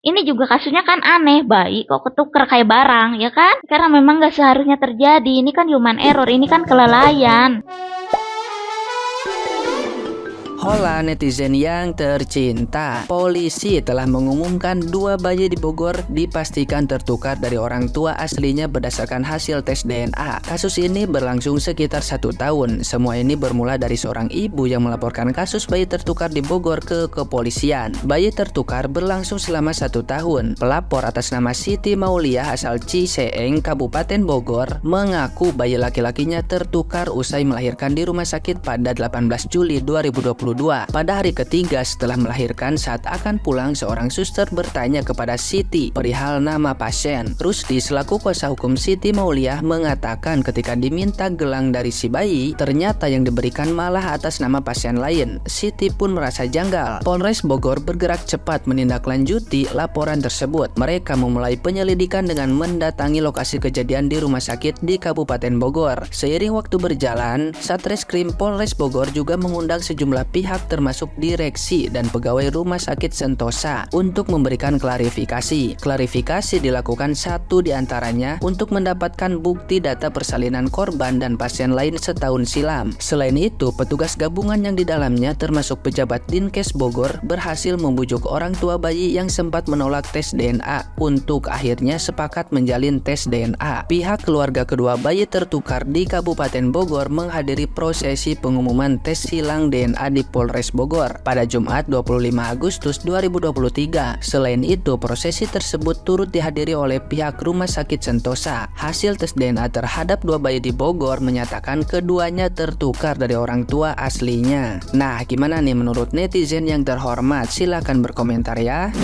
Ini juga kasusnya kan aneh, bayi kok ketuker kayak barang, ya kan? Karena memang nggak seharusnya terjadi. Ini kan human error, ini kan kelalaian. Hola netizen yang tercinta, polisi telah mengumumkan 2 bayi di Bogor dipastikan tertukar dari orang tua aslinya berdasarkan hasil tes DNA. Kasus ini berlangsung sekitar 1 tahun. Semua ini bermula dari seorang ibu yang melaporkan kasus bayi tertukar di Bogor ke kepolisian. Bayi tertukar berlangsung selama 1 tahun. Pelapor atas nama Siti Mauliah asal Ciseeng, Kabupaten Bogor, mengaku bayi laki-lakinya tertukar usai melahirkan di rumah sakit pada 18 Juli 2022. Pada hari ketiga setelah melahirkan, saat akan pulang, seorang suster bertanya kepada Siti perihal nama pasien. Rusdi selaku kuasa hukum Siti Mauliah mengatakan ketika diminta gelang dari si bayi, ternyata yang diberikan malah atas nama pasien lain. Siti pun merasa janggal. Polres Bogor bergerak cepat menindaklanjuti laporan tersebut. Mereka memulai penyelidikan dengan mendatangi lokasi kejadian di rumah sakit di Kabupaten Bogor. Seiring waktu berjalan, Satreskrim Polres Bogor juga mengundang sejumlah pihak termasuk direksi dan pegawai Rumah Sakit Sentosa untuk memberikan klarifikasi. Klarifikasi dilakukan satu diantaranya untuk mendapatkan bukti data persalinan korban dan pasien lain setahun silam. Selain itu, petugas gabungan yang di dalamnya termasuk pejabat Dinkes Bogor berhasil membujuk orang tua bayi yang sempat menolak tes DNA untuk akhirnya sepakat menjalin tes DNA. Pihak keluarga kedua bayi tertukar di Kabupaten Bogor menghadiri prosesi pengumuman tes silang DNA di Polres Bogor pada Jumat 25 Agustus 2023. Selain itu, prosesi tersebut turut dihadiri oleh pihak Rumah Sakit Sentosa. Hasil tes DNA terhadap 2 bayi di Bogor menyatakan keduanya tertukar dari orang tua aslinya. Nah, gimana nih menurut netizen yang terhormat? Silahkan berkomentar ya.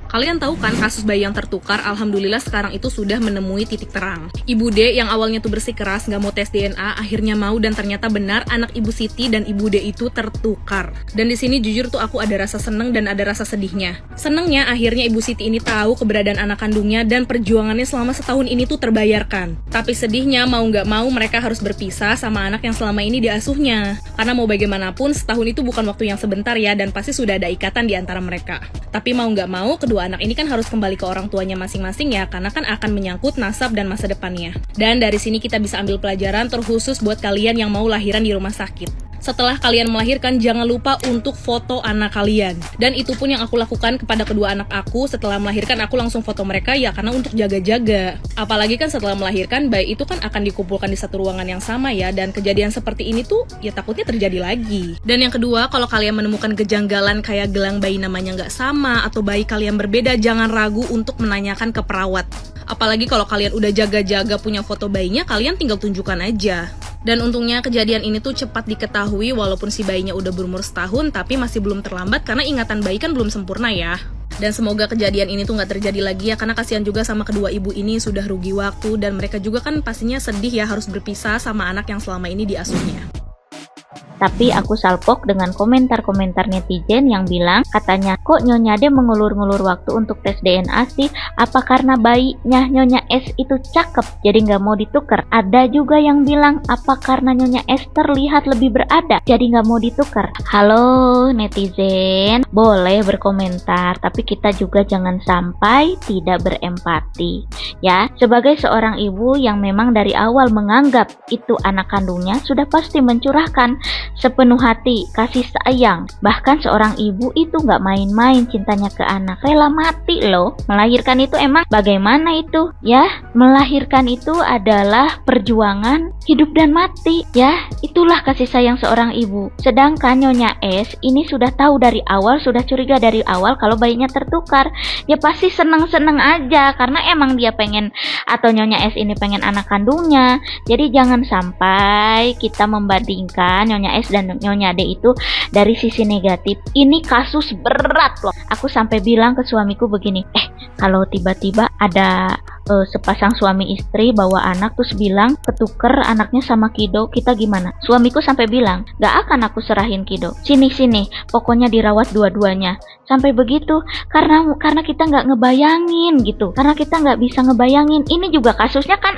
Kalian tahu kan kasus bayi yang tertukar, alhamdulillah sekarang itu sudah menemui titik terang. Ibu D yang awalnya tuh bersikeras nggak mau tes DNA, akhirnya mau dan ternyata benar anak Ibu Siti dan Ibu D itu tertukar. Dan di sini jujur tuh aku ada rasa seneng dan ada rasa sedihnya. Senengnya akhirnya Ibu Siti ini tahu keberadaan anak kandungnya dan perjuangannya selama setahun ini tuh terbayarkan. Tapi sedihnya mau nggak mau mereka harus berpisah sama anak yang selama ini diasuhnya. Karena mau bagaimanapun setahun itu bukan waktu yang sebentar ya, dan pasti sudah ada ikatan di antara mereka. Tapi mau nggak mau kedua anak ini kan harus kembali ke orang tuanya masing-masing ya, karena kan akan menyangkut nasab dan masa depannya. Dan dari sini kita bisa ambil pelajaran terkhusus buat kalian yang mau lahiran di rumah sakit. Setelah kalian melahirkan, jangan lupa untuk foto anak kalian. Dan itu pun yang aku lakukan kepada kedua anak aku. Setelah melahirkan, aku langsung foto mereka ya, karena untuk jaga-jaga. Apalagi kan setelah melahirkan, bayi itu kan akan dikumpulkan di satu ruangan yang sama ya. Dan kejadian seperti ini tuh ya takutnya terjadi lagi. Dan yang kedua, kalau kalian menemukan kejanggalan kayak gelang bayi namanya nggak sama, atau bayi kalian berbeda, jangan ragu untuk menanyakan ke perawat. Apalagi kalau kalian udah jaga-jaga punya foto bayinya, kalian tinggal tunjukkan aja. Dan untungnya kejadian ini tuh cepat diketahui walaupun si bayinya udah berumur setahun, tapi masih belum terlambat karena ingatan bayi kan belum sempurna ya. Dan semoga kejadian ini tuh nggak terjadi lagi ya, karena kasihan juga sama kedua ibu ini, sudah rugi waktu dan mereka juga kan pastinya sedih ya harus berpisah sama anak yang selama ini diasuhnya. Tapi aku salpok dengan komentar-komentar netizen yang bilang katanya kok Nyonya D mengulur-ngulur waktu untuk tes DNA sih? Apa karena bayinya Nyonya S itu cakep jadi nggak mau ditukar? Ada juga yang bilang apa karena Nyonya S terlihat lebih berada jadi nggak mau ditukar? Halo netizen, boleh berkomentar tapi kita juga jangan sampai tidak berempati ya. Sebagai seorang ibu yang memang dari awal menganggap itu anak kandungnya, sudah pasti mencurahkan sepenuh hati, kasih sayang. Bahkan seorang ibu itu nggak main-main cintanya ke anak, rela mati loh. Melahirkan itu emang bagaimana itu? Ya, melahirkan itu adalah perjuangan hidup dan mati. Ya, itulah kasih sayang seorang ibu. Sedangkan Nyonya S ini sudah tahu dari awal, sudah curiga dari awal kalau bayinya tertukar. Ya pasti seneng-seneng aja karena emang dia pengen, atau Nyonya S ini pengen anak kandungnya. Jadi jangan sampai kita membandingkan Nyonya S dan Nyonya D itu dari sisi negatif. Ini kasus berat loh. Aku sampai bilang ke suamiku begini, kalau tiba-tiba ada sepasang suami istri bawa anak terus bilang ketuker anaknya sama Kido, kita gimana? Suamiku sampai bilang, gak akan aku serahin Kido. Sini, pokoknya dirawat dua-duanya. Sampai begitu, karena kita nggak ngebayangin gitu. Karena kita nggak bisa ngebayangin. Ini juga kasusnya kan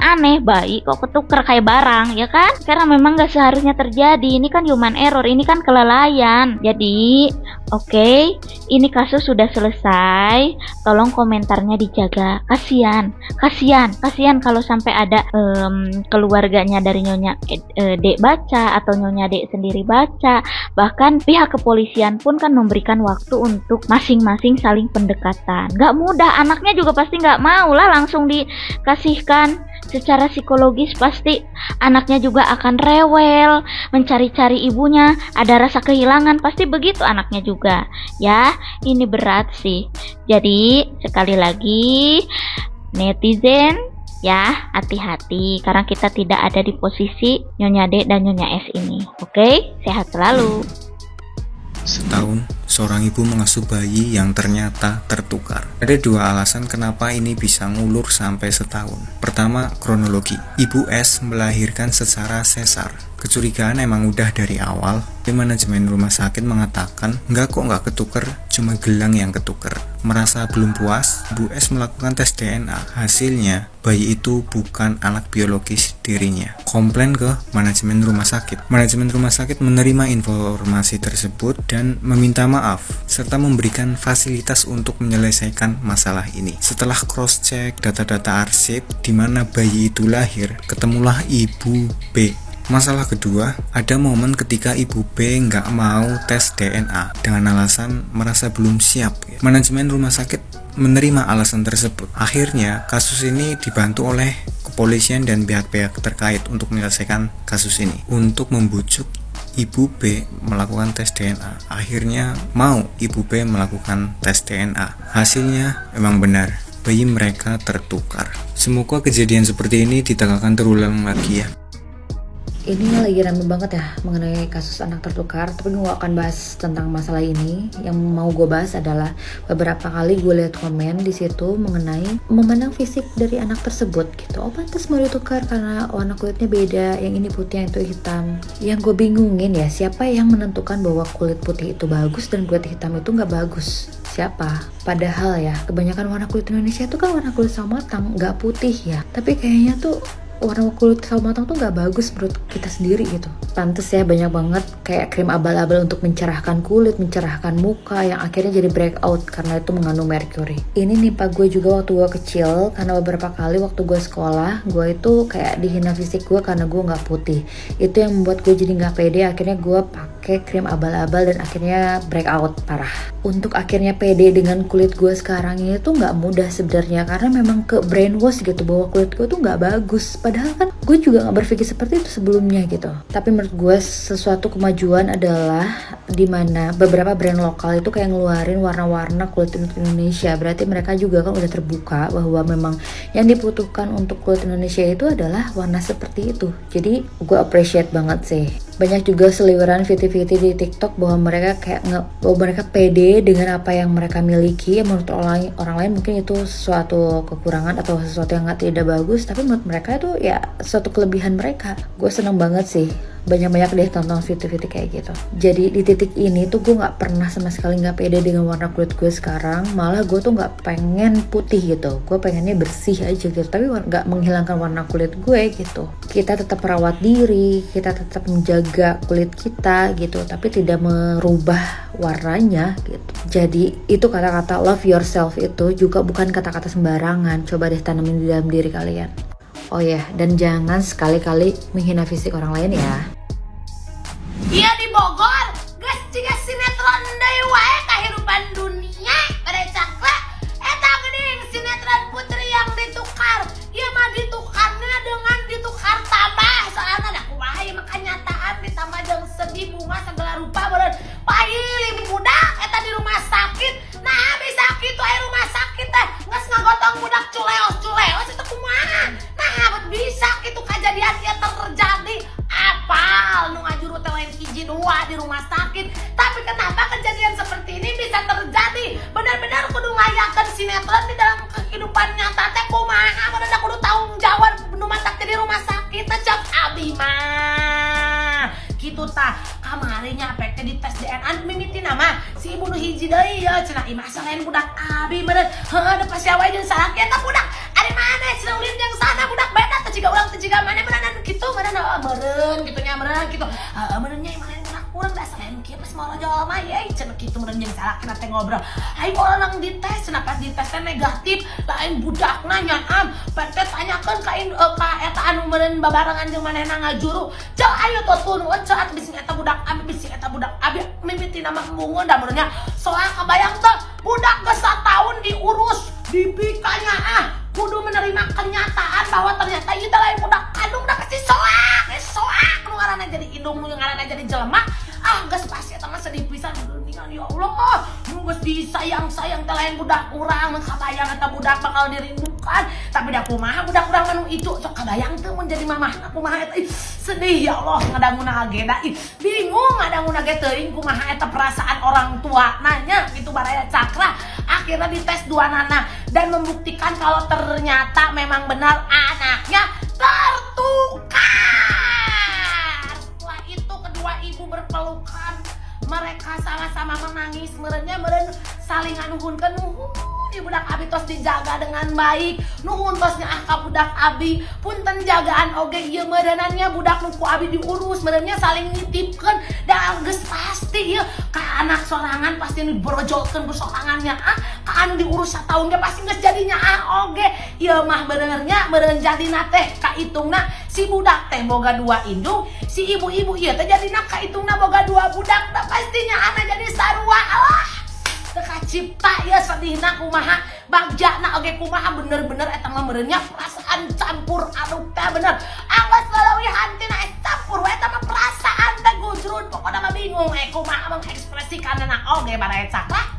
aneh. Bayi kok ketuker kayak barang, ya kan? Karena memang nggak seharusnya terjadi. Ini kan human error, ini kan kelalaian. Jadi Oke, ini kasus sudah selesai. Tolong komentarnya dijaga. Kasihan kalau sampai ada keluarganya dari Nyonya Dek baca atau Nyonya Dek sendiri baca. Bahkan pihak kepolisian pun kan memberikan waktu untuk masing-masing saling pendekatan. Gak mudah, anaknya juga pasti gak mau lah langsung dikasihkan. Secara psikologis pasti anaknya juga akan rewel, mencari-cari ibunya, ada rasa kehilangan, pasti begitu anaknya juga. Ya, ini berat sih. Jadi, sekali lagi netizen ya, hati-hati karena kita tidak ada di posisi Nyonya D dan Nyonya S ini. Oke, sehat selalu. Setahun, seorang ibu mengasuh bayi yang ternyata tertukar. Ada dua alasan kenapa ini bisa ngulur sampai setahun. Pertama, kronologi. Ibu S melahirkan secara sesar. Kecurigaan emang udah dari awal, tapi manajemen rumah sakit mengatakan, nggak ketuker, cuma gelang yang ketuker. Merasa belum puas, Bu S melakukan tes DNA. Hasilnya, bayi itu bukan anak biologis dirinya. Komplain ke manajemen rumah sakit. Manajemen rumah sakit menerima informasi tersebut dan meminta maaf, serta memberikan fasilitas untuk menyelesaikan masalah ini. Setelah cross-check data-data arsip di mana bayi itu lahir, ketemulah Ibu B. Masalah kedua, ada momen ketika Ibu B nggak mau tes DNA dengan alasan merasa belum siap. Manajemen rumah sakit menerima alasan tersebut. Akhirnya, kasus ini dibantu oleh kepolisian dan pihak-pihak terkait untuk menyelesaikan kasus ini. Untuk membujuk Ibu B melakukan tes DNA. Akhirnya mau Ibu B melakukan tes DNA. Hasilnya memang benar, bayi mereka tertukar. Semoga kejadian seperti ini tidak akan terulang lagi ya. Ini lagi rame banget ya mengenai kasus anak tertukar, tapi gue gak akan bahas tentang masalah ini. Yang mau gue bahas adalah beberapa kali gue lihat komen di situ mengenai memandang fisik dari anak tersebut gitu. Oh, pantas mau ditukar karena warna kulitnya beda, yang ini putih, yang itu hitam. Yang gue bingungin ya, siapa yang menentukan bahwa kulit putih itu bagus dan kulit hitam itu gak bagus? Siapa? Padahal ya, kebanyakan warna kulit Indonesia itu kan warna kulit sawo matang, gak putih ya. Tapi kayaknya tuh warna kulit sawo matang tuh gak bagus menurut kita sendiri gitu. Pantes ya banyak banget kayak krim abal-abal untuk mencerahkan kulit, mencerahkan muka yang akhirnya jadi breakout karena itu mengandung merkuri. Ini nimpa gue juga waktu gue kecil, karena beberapa kali waktu gue sekolah, gue itu kayak dihina fisik gue karena gue gak putih. Itu yang membuat gue jadi gak pede, akhirnya gue pakai krim abal-abal dan akhirnya breakout parah. Untuk akhirnya pede dengan kulit gue sekarang ini tuh gak mudah sebenarnya, karena memang ke brainwash gitu bahwa kulit gue tuh gak bagus. Padahal kan gue juga gak berpikir seperti itu sebelumnya gitu. Tapi menurut gue sesuatu kemajuan adalah dimana beberapa brand lokal itu kayak ngeluarin warna-warna kulit Indonesia. Berarti mereka juga kan udah terbuka bahwa memang yang dibutuhkan untuk kulit Indonesia itu adalah warna seperti itu. Jadi gue appreciate banget sih. Banyak juga seliweran viti-viti di TikTok bahwa mereka kayak bahwa mereka pede dengan apa yang mereka miliki. Menurut orang lain mungkin itu suatu kekurangan atau sesuatu yang tidak bagus, tapi menurut mereka itu ya suatu kelebihan mereka. Gue seneng banget sih banyak-banyak deh tonton viti-viti kayak gitu. Jadi di titik ini tuh gue gak pernah sama sekali gak pede dengan warna kulit gue sekarang. Malah gue tuh gak pengen putih gitu, gue pengennya bersih aja gitu, tapi gak menghilangkan warna kulit gue gitu. Kita tetap merawat diri, kita tetap menjaga kulit kita gitu, tapi tidak merubah warnanya gitu. Jadi itu kata-kata love yourself itu juga bukan kata-kata sembarangan. Coba deh tanemin di dalam diri kalian. Oh ya, dan jangan sekali-kali menghina fisik orang lain ya. Iya di Bogor, geus jiga sinetron deui wae kahirupan dunia pada cakra. Eta geuning sinetron putri yang ditukar. Ieu mah ditukarna dengan ditukar tambah. Soalna da kumaha ieu mah kenyataan ditambah jeung sedih bunga segala rupa beureun. Pahiling budak eta di rumah sakit. Nah, bisa kitu aya rumah sakit teh geus ngagotong budak culeos eta kumaha. Nah, bisa kitu kejadian ieu terjadi. Apal nu ngajuru teh lain hiji dua di rumah sakit. Tapi kenapa kejadian seperti ini bisa terjadi? Benar-benar kudu ngayakeun sinetron di dalam kehidupan nyata teh kumaha? Benar kudu tanggung jawab nu matak di rumah sakit teh cak abi mah. Kitu tah kamarinya pek teh di tes DNA mimiti nama si ibu nu hiji deui ya cenah imah selain budak abi bener. Heuh da pasiawe jeung salaki eta budak ari mana cenah ulin jeung sana budak beda teh jiga urang teh jiga mana beneran kitu beneran meureun kitu nya meureun kitu. Heeh beneran nya imah lain budak urang da selain kieu pas mau jalma ye cenah kitu meureun jeung salakina teh ngobrol. Ai orang dites, cenah pas dites teh negatif, lain budakna nyaam. PT tanyakeun ka eta anu meureun babarengan jeung manehna ngajuru. Cek ayo tutun, cek atuh bisi eta budak abi bisi eta budak abi mimitina mah mungun da meureun nya. Soal kabayang teh budak geus satahun diurus, dipikanya kudu menerima kenyataan bahwa ternyata ieu teh lain budak kandung da pasti soak nu ngaranna jadi indung nu ngaranna jadi jelema. Geus pasti eta mah sedih pisan geuningan ya Allah. Nu geus disayang-sayang teh lain budak urang, nu kabayang eta budak bakal dirindukan. Tapi da kumaha budak urang anu itu sok kabayang teu mun jadi mamahna kumaha eta. Sedih ya Allah ngadanguna ge da. Bingung ngadanguna ge teuing kumaha eta perasaan orang tua nanya gitu baraya Cakra. Akhirnya dites dua nana dan membuktikan kalau ternyata memang benar anaknya tertukar. Setelah itu kedua ibu berpelukan, mereka sama-sama menangis, meureun saling nuhunkeun nuhun ieu budak abi tos dijaga dengan baik, nuhun tos nyaah ka budak abi, punten jagaan oge ieu meureunannya budak nu ku abi diurus, meureunnya saling nitipkeun da geus pasti ieu ka anak sorangan pasti dibrojolkeun ku sorangannya ka anu diurus sataun ge pasti geus jadi nyaah oge. Ieu mah benernya meureun jadina teh kaitungna si budak teh boga dua indung, si ibu-ibu ieu teh jadina kaitungna boga dua budak, da pastinya ana jadi sarua. Teka cipta ya sedihna kumaha bagjana oge kumaha bener-bener eta mah meureunnya perasaan campur aduk teh bener. Anggeus leuwih hantina campur we eta mah perasaan teh gujrut pokona mah bingung kumaha mengekspresikanna oge baraya Cakra.